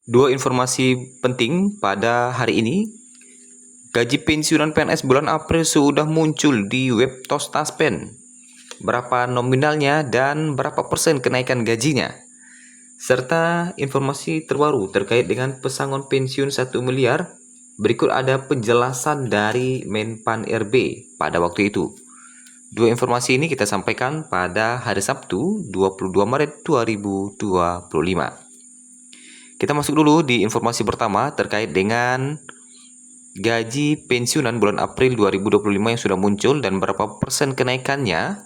Dua informasi penting pada hari ini. Gaji pensiunan PNS bulan April sudah muncul di web TOS Taspen. Berapa nominalnya dan berapa persen kenaikan gajinya. Serta informasi terbaru terkait dengan pesangon pensiun 1 miliar. Berikut ada penjelasan dari Menpan RB pada waktu itu. Dua informasi ini kita sampaikan pada hari Sabtu 22 Maret 2025. Kita masuk dulu di informasi pertama terkait dengan gaji pensiunan bulan April 2025 yang sudah muncul dan berapa persen kenaikannya.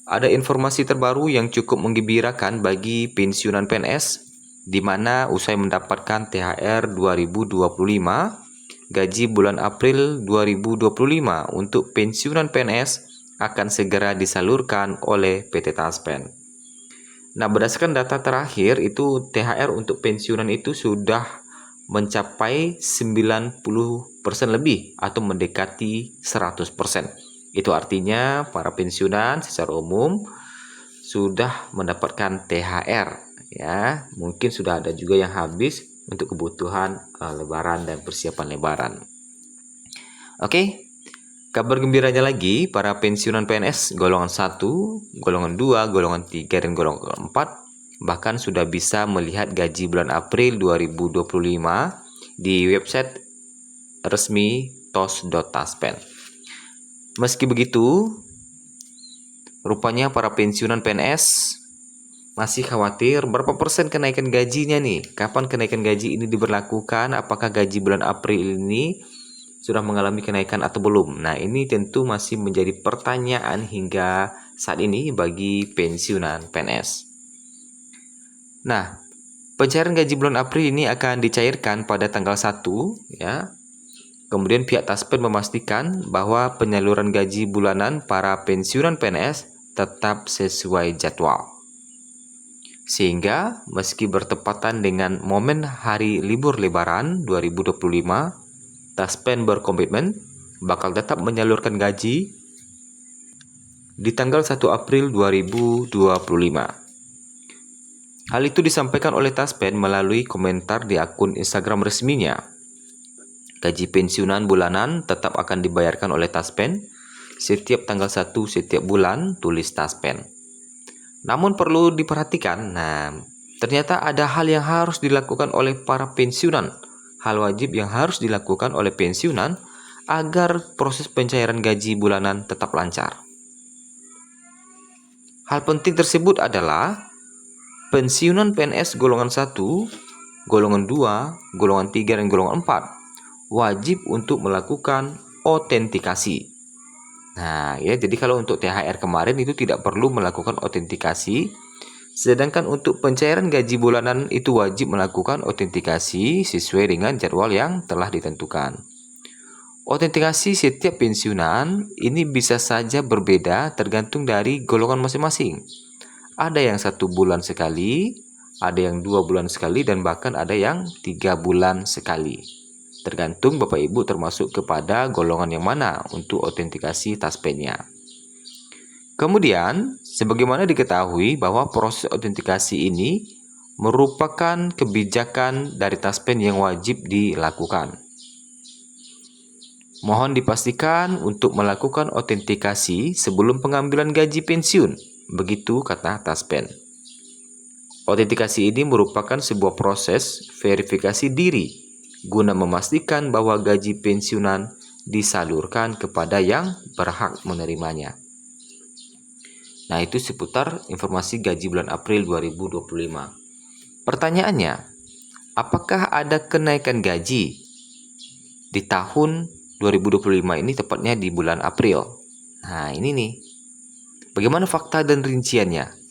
Ada informasi terbaru yang cukup menggembirakan bagi pensiunan PNS, di mana usai mendapatkan THR 2025, gaji bulan April 2025 untuk pensiunan PNS akan segera disalurkan oleh PT Taspen. Nah, berdasarkan data terakhir itu THR untuk pensiunan itu sudah mencapai 90% lebih atau mendekati 100%. Itu artinya para pensiunan secara umum sudah mendapatkan THR ya. Mungkin sudah ada juga yang habis untuk kebutuhan lebaran dan persiapan lebaran. Oke. Kabar gembiranya lagi, para pensiunan PNS golongan 1, golongan 2, golongan 3, dan golongan 4 bahkan sudah bisa melihat gaji bulan April 2025 di website resmi tos.taspen. Meski begitu, rupanya para pensiunan PNS masih khawatir berapa persen kenaikan gajinya nih. Kapan kenaikan gaji ini diberlakukan? Apakah gaji bulan April ini sudah mengalami kenaikan atau belum? Nah, ini tentu masih menjadi pertanyaan hingga saat ini bagi pensiunan PNS. Nah, pencairan gaji bulan April ini akan dicairkan pada tanggal 1 ya. Kemudian pihak Taspen memastikan bahwa penyaluran gaji bulanan para pensiunan PNS tetap sesuai jadwal. Sehingga meski bertepatan dengan momen hari libur lebaran 2025, Taspen berkomitmen bakal tetap menyalurkan gaji di tanggal 1 April 2025. Hal itu disampaikan oleh Taspen melalui komentar di akun Instagram resminya. Gaji pensiunan bulanan tetap akan dibayarkan oleh Taspen setiap tanggal 1 setiap bulan, tulis Taspen. Namun perlu diperhatikan, ternyata ada hal yang harus dilakukan oleh para pensiunan. Hal wajib yang harus dilakukan oleh pensiunan agar proses pencairan gaji bulanan tetap lancar. Hal penting tersebut adalah pensiunan PNS golongan 1, golongan 2, golongan 3, dan golongan 4 wajib untuk melakukan autentikasi. Nah, ya, jadi kalau untuk THR kemarin itu tidak perlu melakukan autentikasi, sedangkan untuk pencairan gaji bulanan itu wajib melakukan autentikasi sesuai dengan jadwal yang telah ditentukan. Autentikasi setiap pensiunan ini bisa saja berbeda tergantung dari golongan masing-masing. Ada yang 1 bulan sekali, ada yang 2 bulan sekali, dan bahkan ada yang 3 bulan sekali. Tergantung Bapak Ibu termasuk kepada golongan yang mana untuk autentikasi Taspennya. Kemudian, sebagaimana diketahui bahwa proses autentikasi ini merupakan kebijakan dari Taspen yang wajib dilakukan. Mohon dipastikan untuk melakukan autentikasi sebelum pengambilan gaji pensiun. Begitu kata Taspen. Autentikasi ini merupakan sebuah proses verifikasi diri guna memastikan bahwa gaji pensiunan disalurkan kepada yang berhak menerimanya. Nah, itu seputar informasi gaji bulan April 2025. Pertanyaannya, apakah ada kenaikan gaji di tahun 2025 ini, tepatnya di bulan April? Nah, ini nih. Bagaimana fakta dan rinciannya?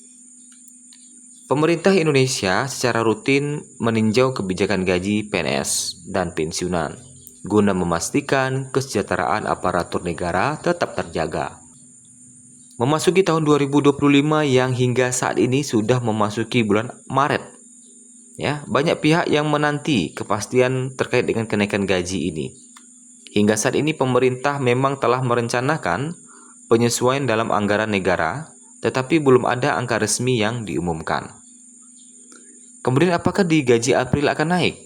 Pemerintah Indonesia secara rutin meninjau kebijakan gaji PNS dan pensiunan guna memastikan kesejahteraan aparatur negara tetap terjaga. Memasuki tahun 2025 yang hingga saat ini sudah memasuki bulan Maret. Ya, banyak pihak yang menanti kepastian terkait dengan kenaikan gaji ini. Hingga saat ini pemerintah memang telah merencanakan penyesuaian dalam anggaran negara, tetapi belum ada angka resmi yang diumumkan. Kemudian apakah di gaji April akan naik?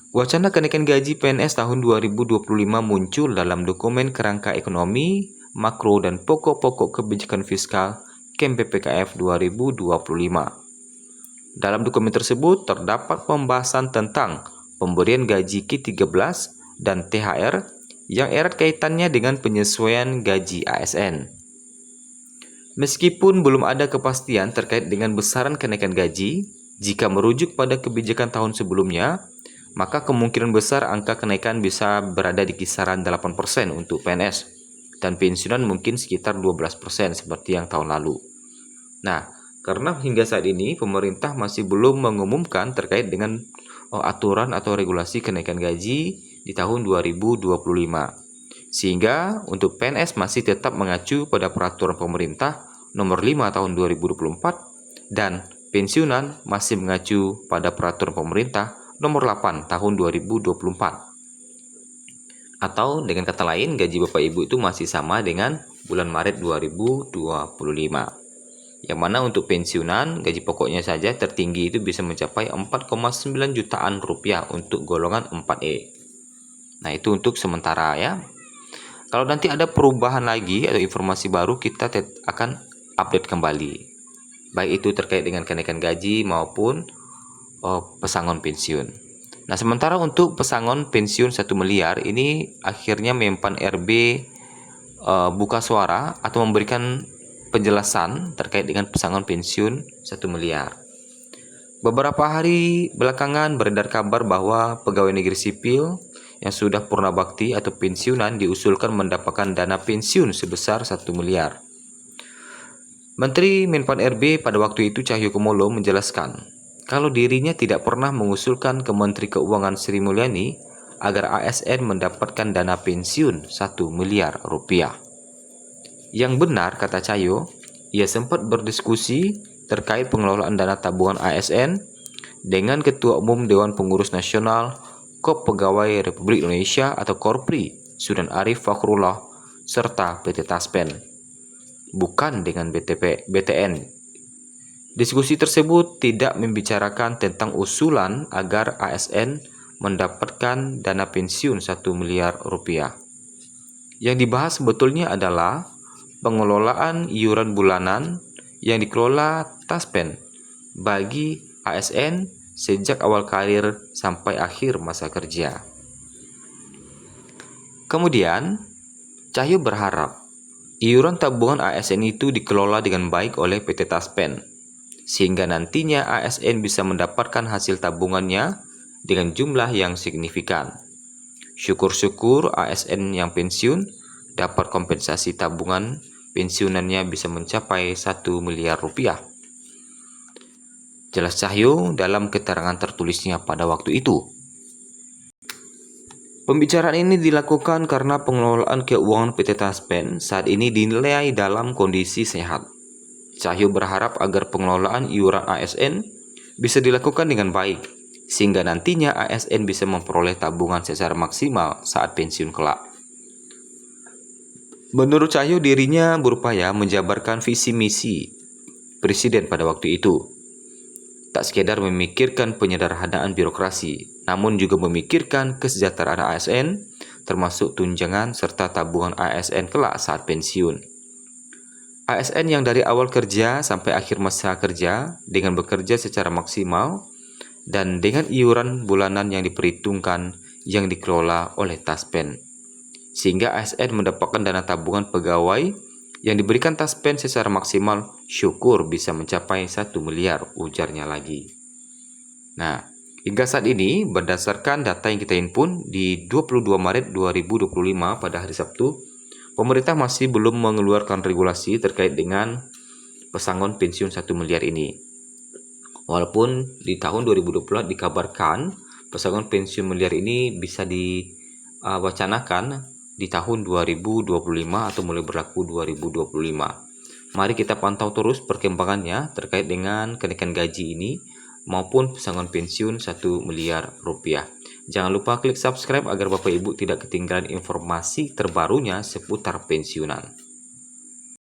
Wacana kenaikan gaji PNS tahun 2025 muncul dalam dokumen kerangka ekonomi, makro, dan pokok-pokok kebijakan fiskal KEM PPKF 2025. Dalam dokumen tersebut terdapat pembahasan tentang pemberian gaji K13 dan THR yang erat kaitannya dengan penyesuaian gaji ASN. Meskipun belum ada kepastian terkait dengan besaran kenaikan gaji, jika merujuk pada kebijakan tahun sebelumnya, maka kemungkinan besar angka kenaikan bisa berada di kisaran 8% untuk PNS dan pensiunan mungkin sekitar 12% seperti yang tahun lalu. Nah, karena hingga saat ini pemerintah masih belum mengumumkan terkait dengan aturan atau regulasi kenaikan gaji di tahun 2025. Sehingga untuk PNS masih tetap mengacu pada peraturan pemerintah nomor 5 tahun 2024 dan pensiunan masih mengacu pada peraturan pemerintah nomor 8 tahun 2024. Atau dengan kata lain, gaji Bapak Ibu itu masih sama dengan bulan Maret 2025. Yang mana untuk pensiunan, gaji pokoknya saja tertinggi itu bisa mencapai 4,9 jutaan rupiah untuk golongan 4E. Nah, itu untuk sementara ya. Kalau nanti ada perubahan lagi atau informasi baru, kita akan update kembali. Baik itu terkait dengan kenaikan gaji maupun pesangon pensiun. Nah, sementara untuk pesangon pensiun 1 miliar ini akhirnya Menpan RB buka suara atau memberikan penjelasan terkait dengan pesangon pensiun 1 miliar. Beberapa hari belakangan beredar kabar bahwa pegawai negeri sipil yang sudah purna bakti atau pensiunan diusulkan mendapatkan dana pensiun sebesar 1 miliar. Menteri Menpan RB pada waktu itu Cahyokumolo menjelaskan kalau dirinya tidak pernah mengusulkan ke Menteri Keuangan Sri Mulyani agar ASN mendapatkan dana pensiun 1 miliar rupiah. Yang benar, kata Cahyo, ia sempat berdiskusi terkait pengelolaan dana tabungan ASN dengan Ketua Umum Dewan Pengurus Nasional KOP Pegawai Republik Indonesia atau Korpri, Sudan Arif Fakhrullah, serta PT Taspen, bukan dengan BTN. Diskusi tersebut tidak membicarakan tentang usulan agar ASN mendapatkan dana pensiun 1 miliar rupiah. Yang dibahas sebetulnya adalah pengelolaan iuran bulanan yang dikelola Taspen bagi ASN sejak awal karir sampai akhir masa kerja. Kemudian, Cahyo berharap iuran tabungan ASN itu dikelola dengan baik oleh PT Taspen, sehingga nantinya ASN bisa mendapatkan hasil tabungannya dengan jumlah yang signifikan. Syukur-syukur ASN yang pensiun dapat kompensasi tabungan pensiunannya bisa mencapai 1 miliar rupiah. Jelas Cahyo dalam keterangan tertulisnya pada waktu itu. Pembicaraan ini dilakukan karena pengelolaan keuangan PT Taspen saat ini dinilai dalam kondisi sehat. Cahyo berharap agar pengelolaan iuran ASN bisa dilakukan dengan baik, sehingga nantinya ASN bisa memperoleh tabungan secara maksimal saat pensiun kelak. Menurut Cahyo, dirinya berupaya menjabarkan visi misi Presiden pada waktu itu. Tak sekedar memikirkan penyederhanaan birokrasi, namun juga memikirkan kesejahteraan ASN, termasuk tunjangan serta tabungan ASN kelak saat pensiun. ASN yang dari awal kerja sampai akhir masa kerja dengan bekerja secara maksimal dan dengan iuran bulanan yang diperhitungkan yang dikelola oleh Taspen. Sehingga ASN mendapatkan dana tabungan pegawai yang diberikan Taspen secara maksimal, syukur bisa mencapai 1 miliar, ujarnya lagi. Nah, hingga saat ini berdasarkan data yang kita himpun di 22 Maret 2025 pada hari Sabtu, pemerintah masih belum mengeluarkan regulasi terkait dengan pesangon pensiun 1 miliar ini. Walaupun di tahun 2020 dikabarkan pesangon pensiun miliar ini bisa diwacanakan di tahun 2025 atau mulai berlaku 2025. Mari kita pantau terus perkembangannya terkait dengan kenaikan gaji ini maupun pesangon pensiun 1 miliar rupiah. Jangan lupa klik subscribe agar Bapak Ibu tidak ketinggalan informasi terbarunya seputar pensiunan.